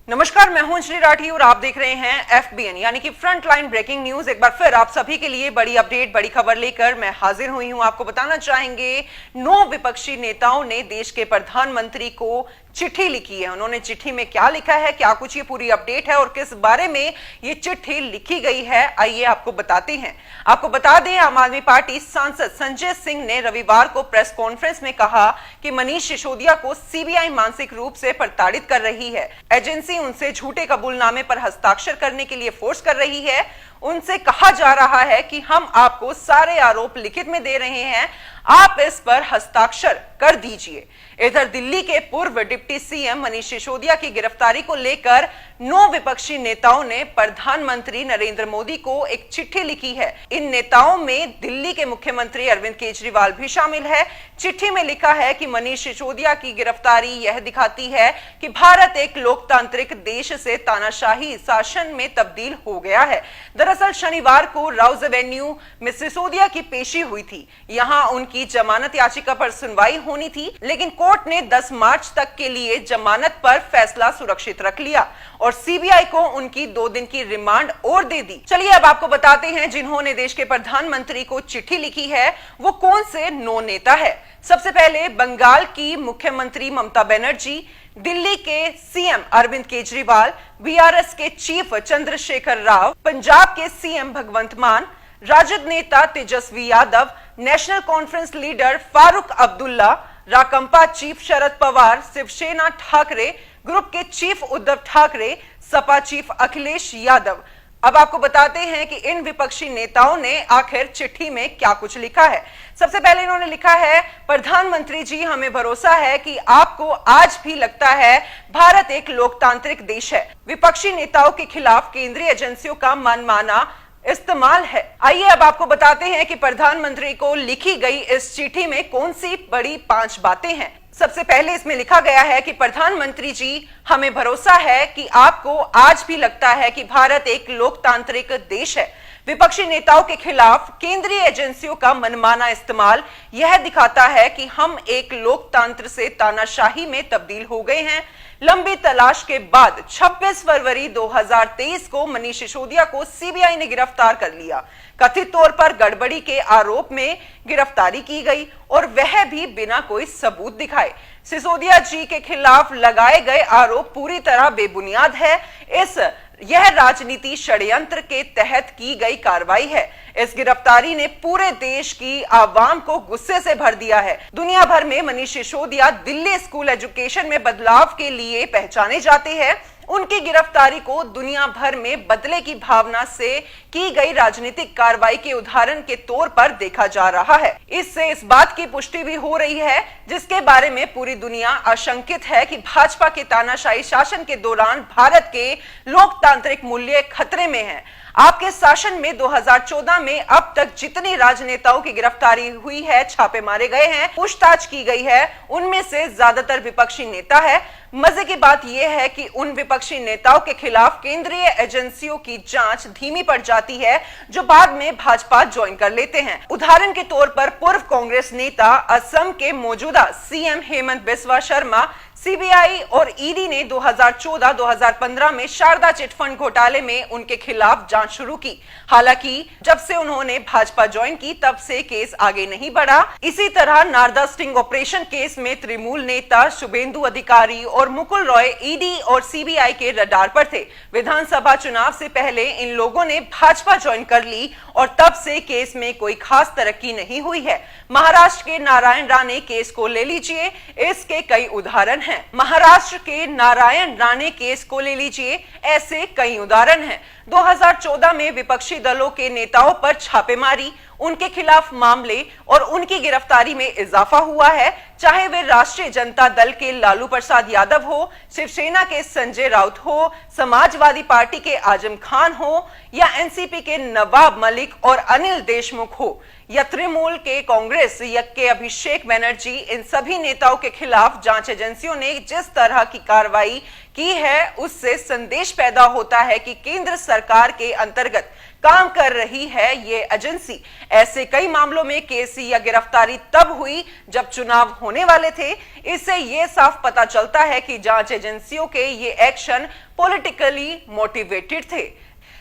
नमस्कार, मैं हूं श्री राठी और आप देख रहे हैं FBN यानी कि फ्रंट लाइन ब्रेकिंग न्यूज। एक बार फिर आप सभी के लिए बड़ी अपडेट, बड़ी खबर लेकर मैं हाजिर हुई हूं। आपको बताना चाहेंगे 9 विपक्षी नेताओं ने देश के प्रधानमंत्री को चिट्ठी लिखी है। उन्होंने चिट्ठी में क्या लिखा है, क्या कुछ ये पूरी अपडेट है और किस बारे में ये चिट्ठी लिखी गई है, आइए आपको बताते हैं। आपको बता दें, आम आदमी पार्टी सांसद संजय सिंह ने रविवार को प्रेस कॉन्फ्रेंस में कहा कि मनीष सिसोदिया को सीबीआई मानसिक रूप से प्रताड़ित कर रही है। एजेंसी उनसे झूठे कबूलनामे पर हस्ताक्षर करने के लिए फोर्स कर रही है। उनसे कहा जा रहा है कि हम आपको सारे आरोप लिखित में दे रहे हैं, आप इस पर हस्ताक्षर कर दीजिए। इधर दिल्ली के पूर्व डिप्टी सीएम मनीष सिसोदिया की गिरफ्तारी को लेकर 9 विपक्षी नेताओं ने प्रधानमंत्री नरेंद्र मोदी को एक चिट्ठी लिखी है। इन नेताओं में दिल्ली के मुख्यमंत्री अरविंद केजरीवाल भी शामिल है। चिट्ठी में लिखा है कि मनीष सिसोदिया की गिरफ्तारी यह दिखाती है कि भारत एक लोकतांत्रिक देश से तानाशाही शासन में तब्दील हो गया है। दरअसल शनिवार को राउज एवेन्यू में सिसोदिया की पेशी हुई थी। यहाँ उनकी जमानत याचिका पर सुनवाई होनी थी, लेकिन कोर्ट ने 10 मार्च तक के लिए जमानत पर फैसला सुरक्षित रख लिया और सीबीआई को उनकी 2 दिन की रिमांड और दे दी। चलिए अब आपको बताते हैं जिन्होंने देश के प्रधानमंत्री को चिट्ठी लिखी है वो कौन से 9 नेता है। सबसे पहले बंगाल की मुख्यमंत्री ममता बनर्जी, दिल्ली के सीएम अरविंद केजरीवाल, बीआरएस के चीफ चंद्रशेखर राव, पंजाब के सीएम भगवंत मान, राजद नेता Tejashwi Yadav, national conference leader Farooq Abdullah, राकंपा चीफ शरद पवार, शिवसेना ठाकरे ग्रुप के चीफ उद्धव ठाकरे, सपा चीफ अखिलेश यादव। अब आपको बताते हैं कि इन विपक्षी नेताओं ने आखिर चिट्ठी में क्या कुछ लिखा है। सबसे पहले इन्होंने लिखा है, प्रधानमंत्री जी, हमें भरोसा है कि आपको आज भी लगता है भारत एक लोकतांत्रिक देश है। विपक्षी नेताओं के खिलाफ केंद्रीय एजेंसियों का मनमाना इस्तेमाल है। आइए अब आपको बताते हैं कि प्रधानमंत्री को लिखी गई इस चिट्ठी में कौन सी बड़ी 5 बातें हैं। सबसे पहले इसमें लिखा गया है कि प्रधानमंत्री जी, हमें भरोसा है कि आपको आज भी लगता है कि भारत एक लोकतांत्रिक देश है। विपक्षी नेताओं के खिलाफ केंद्रीय एजेंसियों का मनमाना इस्तेमाल यह दिखाता है कि हम एक लोकतंत्र से तानाशाही में तब्दील हो गए हैं। लंबी तलाश के बाद 26 फरवरी 2023 को मनीष सिसोदिया को सीबीआई ने गिरफ्तार कर लिया। कथित तौर पर गड़बड़ी के आरोप में गिरफ्तारी की गई और वह भी बिना कोई सबूत दिखाए। सिसोदिया जी के खिलाफ लगाए गए आरोप पूरी तरह बेबुनियाद है। यह राजनीति षड्यंत्र के तहत की गई कार्रवाई है। इस गिरफ्तारी ने पूरे देश की आवाम को गुस्से से भर दिया है। दुनिया भर में मनीष सिसोदिया दिल्ली स्कूल एजुकेशन में बदलाव के लिए पहचाने जाते हैं। उनकी गिरफ्तारी को दुनिया भर में बदले की भावना से की गई राजनीतिक कार्रवाई के उदाहरण के तौर पर देखा जा रहा है। इससे इस बात की पुष्टि भी हो रही है, जिसके बारे में पूरी दुनिया आशंकित है कि भाजपा के तानाशाही शासन के दौरान भारत के लोकतांत्रिक मूल्य खतरे में हैं। आपके शासन में 2014 में अब तक जितनी राजनेताओं की गिरफ्तारी हुई है, छापे मारे गए हैं, पूछताछ की गई है, उनमें से ज्यादातर विपक्षी नेता है। मजे की बात यह है कि उन विपक्षी नेताओं के खिलाफ केंद्रीय एजेंसियों की जांच धीमी पड़ जाती है, जो बाद में भाजपा ज्वाइन कर लेते हैं। उदाहरण के तौर पर पूर्व कांग्रेस नेता असम के मौजूदा सीएम हेमंत बिस्वा शर्मा, सीबीआई और ईडी ने 2014-2015 में शारदा चिटफंड घोटाले में उनके खिलाफ जांच शुरू की। हालांकि जब से उन्होंने भाजपा ज्वाइन की तब से केस आगे नहीं बढ़ा। इसी तरह नारदा स्टिंग ऑपरेशन केस में तृणमूल नेता शुभेंदु अधिकारी और मुकुल रॉय ईडी और सीबीआई के रडार पर थे। विधानसभा चुनाव से पहले इन लोगों ने भाजपा ज्वाइन कर ली और तब से केस में कोई खास तरक्की नहीं हुई है। महाराष्ट्र के नारायण राणे केस को ले लीजिए, इसके कई उदाहरण हैं। महाराष्ट्र के नारायण राणे केस को ले लीजिए, ऐसे कई उदाहरण हैं। 2014 में विपक्षी दलों के नेताओं पर छापेमारी, उनके खिलाफ मामले और उनकी गिरफ्तारी में इजाफा हुआ है। चाहे वे राष्ट्रीय जनता दल के लालू प्रसाद यादव हो, शिवसेना के संजय राउत हो, समाजवादी पार्टी के आजम खान हो या एनसीपी के नवाब मलिक और अनिल देशमुख हो या तृणमूल के कांग्रेस के अभिषेक बनर्जी, इन सभी नेताओं के खिलाफ जांच एजेंसियों ने जिस तरह की कार्रवाई की है, उससे संदेश पैदा होता है कि केंद्र सरकार के अंतर्गत काम कर रही है ये एजेंसी। ऐसे कई मामलों में केस या गिरफ्तारी तब हुई जब चुनाव होने वाले थे। इससे ये साफ पता चलता है कि जांच एजेंसियों के ये एक्शन पॉलिटिकली मोटिवेटेड थे।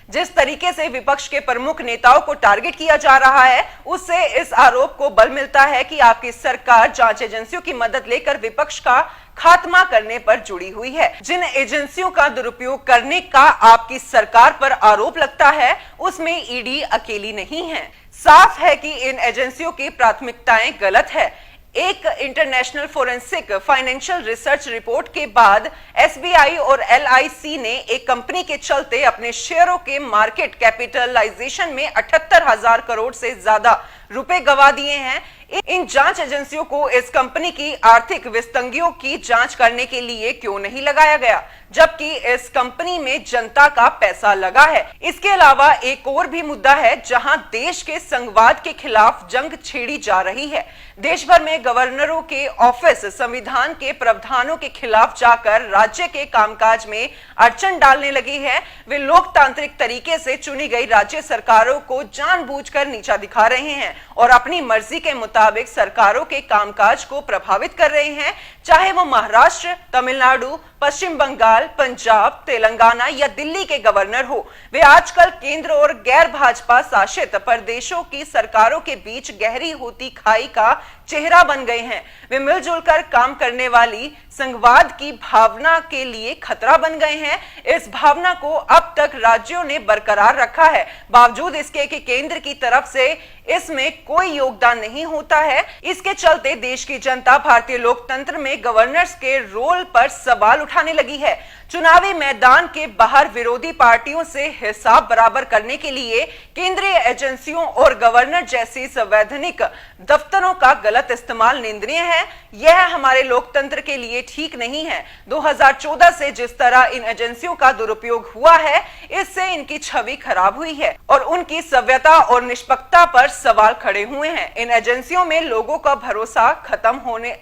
जिस तरीके से विपक्ष के प्रमुख नेताओं को टारगेट किया जा रहा है, उससे इस आरोप को बल मिलता है कि आपकी सरकार जांच एजेंसियों की मदद लेकर विपक्ष का खात्मा करने पर जुड़ी हुई है। जिन एजेंसियों का दुरुपयोग करने का आपकी सरकार पर आरोप लगता है, उसमें ईडी अकेली नहीं है। साफ है कि इन एजेंसियों की प्राथमिकताएं गलत है। एक international forensic financial research report के बाद एसबीआई और एलआईसी ने एक कंपनी के चलते अपने शेयरों के मार्केट कैपिटलाइजेशन में 78,000 करोड़ से ज्यादा रुपए गंवा दिए हैं। इन जांच एजेंसियों को इस कंपनी की आर्थिक विस्तंगियों की जांच करने के लिए क्यों नहीं लगाया गया, जबकि इस कंपनी में जनता का पैसा लगा है। इसके अलावा एक और भी मुद्दा है जहां देश के संघवाद के खिलाफ जंग छेड़ी जा रही है। देश भर में गवर्नरों के ऑफिस संविधान के प्रावधानों के खिलाफ जाकर राज्य के कामकाज में अड़चन डालने लगी है। वे लोकतांत्रिक तरीके से चुनी गई राज्य सरकारों को जानबूझकर नीचा दिखा रहे हैं और अपनी मर्जी के मुताबिक सरकारों के कामकाज को प्रभावित कर रहे हैं, चाहे वो महाराष्ट्र, तमिलनाडु, पश्चिम बंगाल, पंजाब, तेलंगाना या दिल्ली के गवर्नर हो। वे आजकल केंद्र और गैर भाजपा शासित प्रदेशों की सरकारों के बीच गहरी होती खाई का चेहरा बन गए हैं। वे मिलजुल कर काम करने वाली संघवाद की भावना के लिए खतरा बन गए हैं। इस भावना को अब तक राज्यों ने बरकरार रखा है, बावजूद इसके कि केंद्र की तरफ से इसमें कोई योगदान नहीं होता है। इसके चलते देश की जनता भारतीय लोकतंत्र में गवर्नर्स के रोल पर सवाल उठाने लगी है। चुनावी मैदान के बाहर विरोधी पार्टियों से हिसाब बराबर करने के लिए केंद्रीय एजेंसियों और गवर्नर जैसी संवैधानिक दफ्तरों का गलत इस्तेमाल निंदनीय है। यह हमारे लोकतंत्र के लिए ठीक नहीं है। 2014 से जिस तरह इन एजेंसियों का दुरुपयोग हुआ है, इससे इनकी छवि खराब हुई है और उनकी सभ्यता और निष्पक्षता पर सवाल खड़े हुए हैं। इन एजेंसियों में लोगों का भरोसा खत्म होने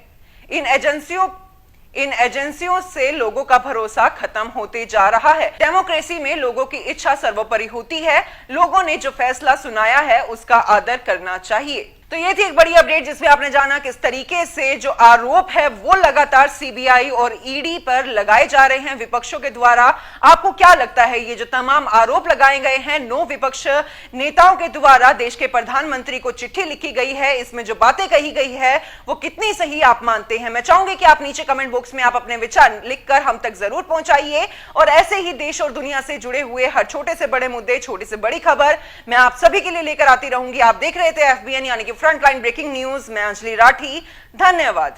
इन एजेंसियों से लोगों का भरोसा खत्म होते जा रहा है। डेमोक्रेसी में लोगों की इच्छा सर्वोपरि होती है। लोगों ने जो फैसला सुनाया है उसका आदर करना चाहिए। तो ये थी एक बड़ी अपडेट जिसमें आपने जाना किस तरीके से जो आरोप है वो लगातार सीबीआई और ईडी पर लगाए जा रहे हैं विपक्षों के द्वारा। आपको क्या लगता है ये जो तमाम आरोप लगाए गए हैं 9 विपक्ष नेताओं के द्वारा देश के प्रधानमंत्री को चिट्ठी लिखी गई है, इसमें जो बातें कही गई है वो कितनी सही आप मानते हैं? मैं चाहूंगी कि आप नीचे कमेंट बॉक्स में आप अपने विचार लिखकर हम तक जरूर पहुंचाइए और ऐसे ही देश और दुनिया से जुड़े हुए हर छोटे से बड़े मुद्दे, छोटी से बड़ी खबर मैं आप सभी के लिए लेकर आती रहूंगी। आप देख रहे थे FBN यानी कि फ्रंटलाइन ब्रेकिंग न्यूज। मैं अंजलि राठी, धन्यवाद।